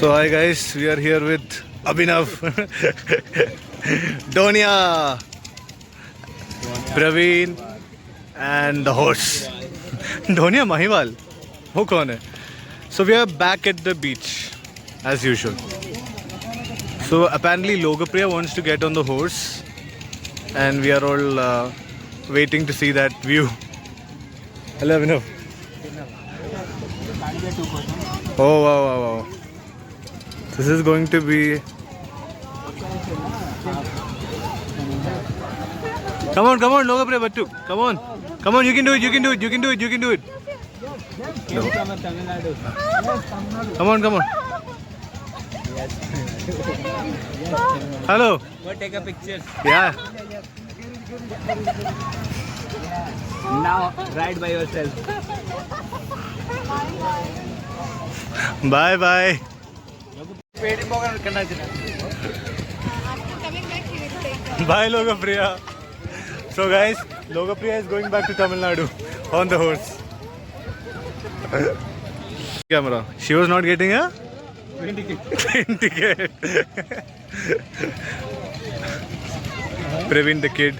So hi guys, we are here with Abhinav, Donia, Praveen and the horse. Donia Mahiwal. वो कौन है? So we are back at the beach as usual. So apparently Logopriya wants to get on the horse and we are all waiting to see that view. Hello Abhinav. Oh wow. This is going to be... Come on, Logopriya Battu. Come on, you can do it. No. Come on. Hello. Go take a picture. Yeah. Now ride by yourself. Bye. Bye Logopriya. So guys, Logopriya is going back to Tamil Nadu on the horse. Camera. She was not getting a train ticket. Praveen the kid.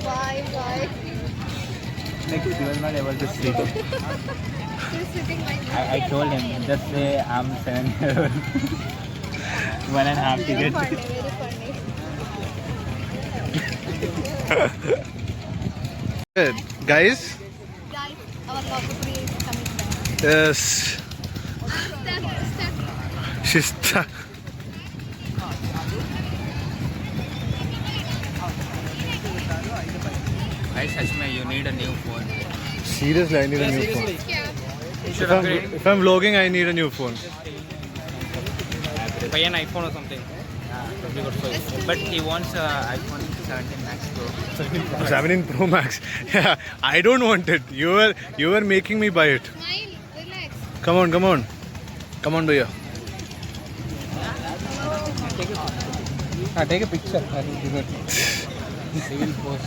Bye. Like he was not able to sit. He's sitting like I told him, just say I'm 7 years old. 1.5 very tickets. funny. Good. Guys? Guys, our Logopriya is coming back. Yes. Stuck. She's stuck. Guys, Hashmi, you need a new phone. Seriously, I need a new phone. If I'm vlogging, I need a new phone. Buy an iPhone or something. But he wants iPhone 17 Max Pro. 17 Pro Max. Yeah, I don't want it. You were making me buy it. Smile, relax. Come on. Come on, bhaiya. Take a picture. He will post.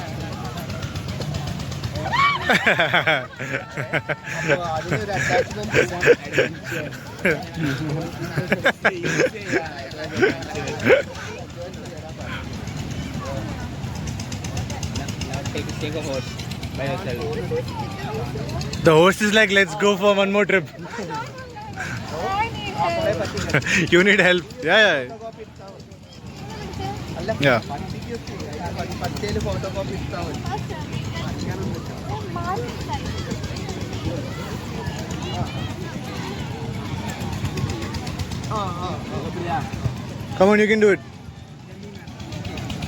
Take a horse by yourself. The host is like, let's go for one more trip. I need help. You need help. Yeah. Come on, you can do it.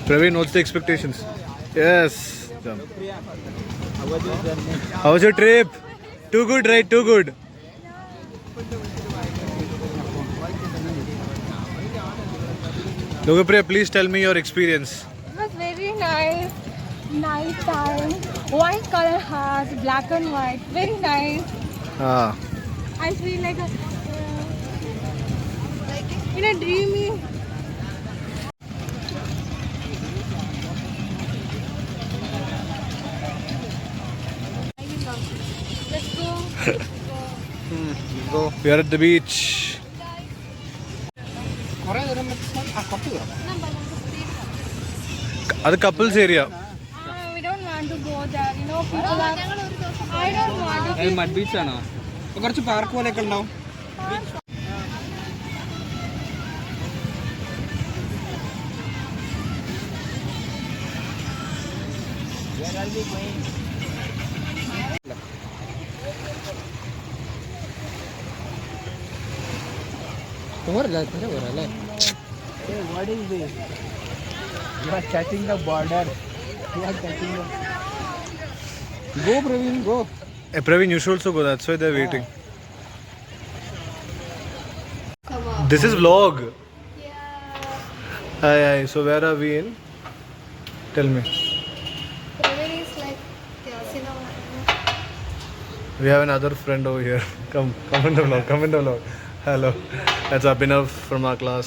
Praveen, what's the expectations? Yes. How was your trip? Too good, right? Too good. Logopriya, please tell me your experience. It was very nice. Night time. White color heart, black and white. Very nice. Ah. I feel like in a dreamy. Let's go. Go. We are at the beach. That's the couples area. We don't want to go there. You know, people are. I don't want to. Mud beach ആണോ കുറച്ച് park പോലെയൊക്കെ ഉണ്ടാവും What is this? You are touching the border. Go, Praveen, go. Hey, Praveen, you should also go. That's why they're waiting. Come on. This is vlog. Yeah. Hi. So where are we in? Tell me. Praveen is like, We have another friend over here. Come in the vlog. Hello. That's Abhinav from our class.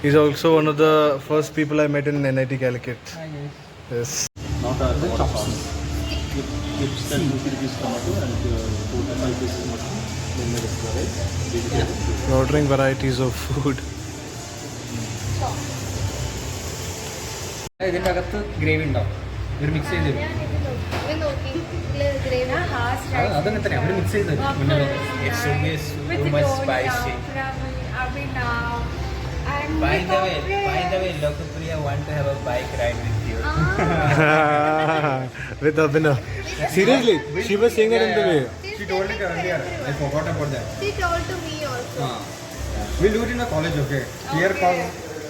He's also one of the first people I met in NIT Calicut. Yes. Not a chops. Chips and 2 pieces tomato and 4 to 5 pieces mutton. Then the rest of the rice. We're ordering varieties of food. ഇതിൻ്റെ അകത്ത് gravy ഉണ്ടാവും ഇവർ mix ചെയ്ത് തരും ഇത് നോക്കി gravy അതങ്ങനെ തന്നെ അവർ മിക്സ് ചെയ്ത് തരും മുന്നേ It should be too much spicy. By the way, Lokapriya want to have a bike ride with you. With Abhinav. Seriously, she was saying that in the way. She told it earlier. I forgot about that. She told to me also. We'll do it in the college, okay? Here,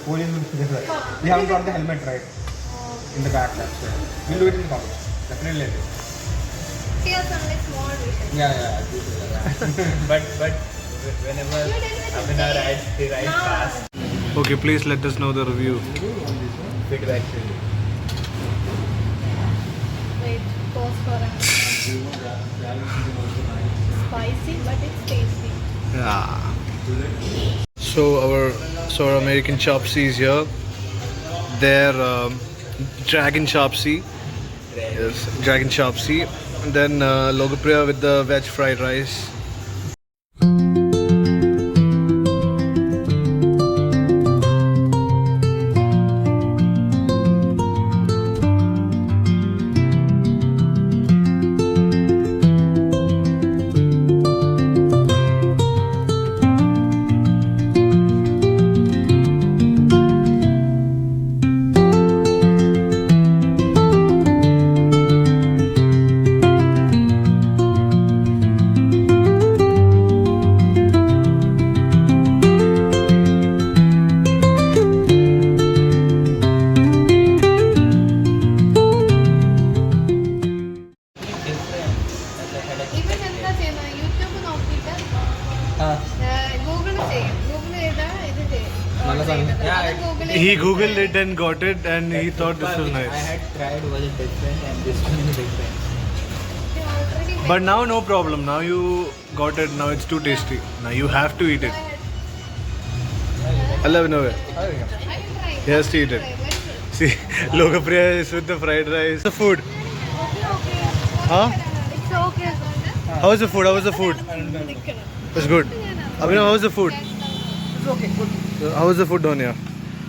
police will see this. We haven't got the helmet right in the back. That's why. We'll do it in the college. Definitely later. She has only small vision. Yeah. But whenever Abhinav rides, he rides fast. Okay, please let us know the review. Feedback to you. Wait, pause for a spicy, but it's tasty. Yeah. So our American chopsy is here. Their dragon chopsy. Yes, dragon chopsy. And then Lokapriya with the veg fried rice. Even എന്താ ചെയ്യുന്നത് YouTube നോക്കിയിട്ട് Google ചെയ്യും Google ചെയ്താൽ ഇത് നല്ല സാധനം. Google He googled it and got it, and he thought this was I nice. had tried, was it different, and this one is different. But now no problem. Now you got it. Now it's too tasty. Now you have to eat it. I love it. He has to eat it. See, Lokapriya is with the fried rice. The food. Huh? It's okay. How was the food? How was the food? It's good. Abhinav, how was the food? It's okay, good. How was the food, Donia?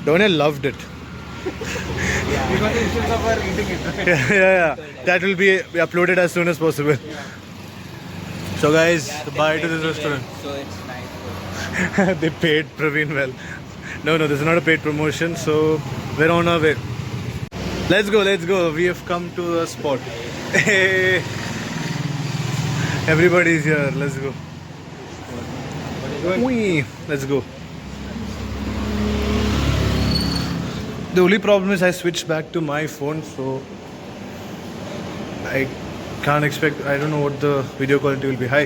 Donia loved it. We got the issues of her eating it, right? Yeah. That will be uploaded as soon as possible. So guys, bye to this restaurant. So it's nice. They paid Praveen well. No, this is not a paid promotion. So we're on our way. Let's go. We have come to a spot. Hey. Everybody's here. Let's go. Whee. Let's go. The only problem is I switched back to my phone, so I can't expect. I don't know what the video quality will be. Hi.